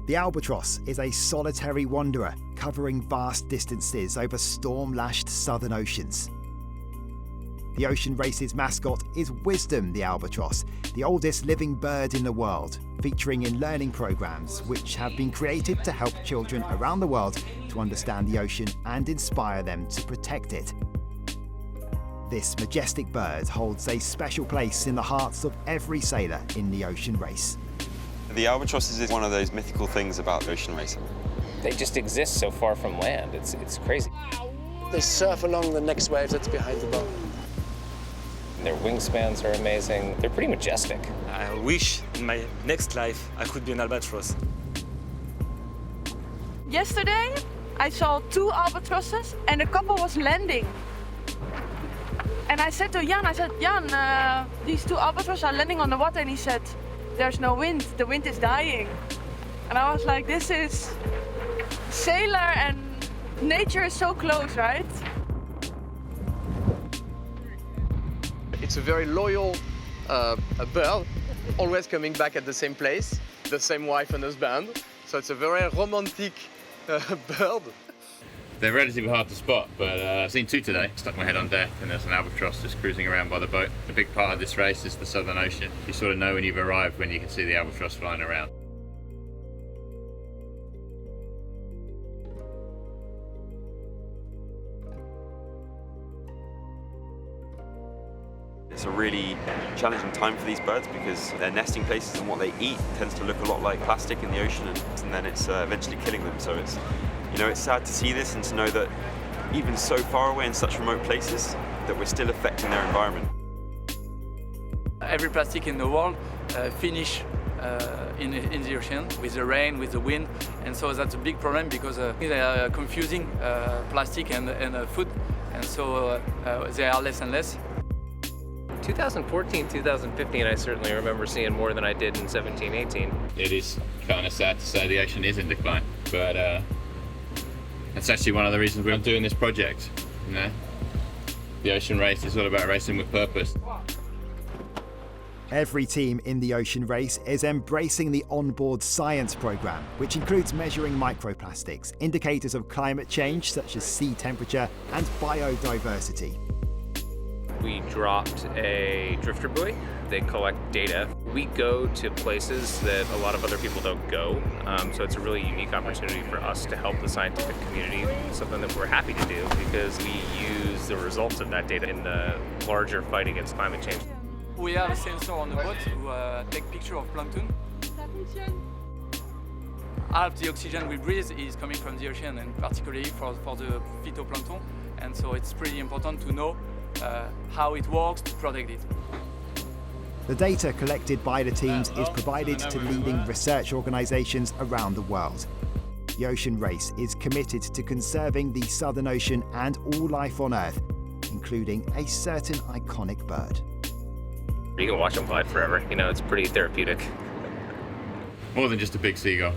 The albatross is a solitary wanderer covering vast distances over storm-lashed southern oceans. The Ocean Race's mascot is Wisdom the albatross, the oldest living bird in the world, featuring in learning programs which have been created to help children around the world to understand the ocean and inspire them to protect it. This majestic bird holds a special place in the hearts of every sailor in the Ocean Race. The albatross is one of those mythical things about the Ocean Race. They just exist so far from land. It's crazy. They surf along the next wave that's behind the boat. Their wingspans are amazing. They're pretty majestic. I wish in my next life I could be an albatross. Yesterday, I saw 2 albatrosses and a couple was landing. And I said to Jan, Jan, these 2 albatrosses are landing on the water. And he said, there's no wind, the wind is dying. And I was like, this is sailor and nature is so close, right? It's a very loyal bird, always coming back at the same place, the same wife and husband. So it's a very romantic bird. They're relatively hard to spot, but I've seen 2 today. Stuck my head on deck and there's an albatross just cruising around by the boat. A big part of this race is the Southern Ocean. You sort of know when you've arrived when you can see the albatross flying around. It's a really challenging time for these birds because their nesting places and what they eat tends to look a lot like plastic in the ocean, and then it's eventually killing them. So it's, it's sad to see this and to know that even so far away in such remote places that we're still affecting their environment. Every plastic in the world finish in the ocean with the rain, with the wind, and so that's a big problem because they are confusing plastic and food, and so they are less and less. 2014, 2015, I certainly remember seeing more than I did in 17, 18. It is kind of sad to say the ocean is in decline, but that's actually one of the reasons we're doing this project. The Ocean Race is all about racing with purpose. Every team in the Ocean Race is embracing the onboard science program, which includes measuring microplastics, indicators of climate change such as sea temperature and biodiversity. We dropped a drifter buoy. They collect data. We go to places that a lot of other people don't go, so it's a really unique opportunity for us to help the scientific community, something that we're happy to do because we use the results of that data in the larger fight against climate change. We have a sensor on the boat to take picture of plankton. Half the oxygen we breathe is coming from the ocean, and particularly for the phytoplankton, and so it's pretty important to know how it works to protect it. The data collected by the teams is provided to leading research organisations around the world. The Ocean Race is committed to conserving the Southern Ocean and all life on Earth, including a certain iconic bird. You can watch them fly forever. It's pretty therapeutic. More than just a big seagull.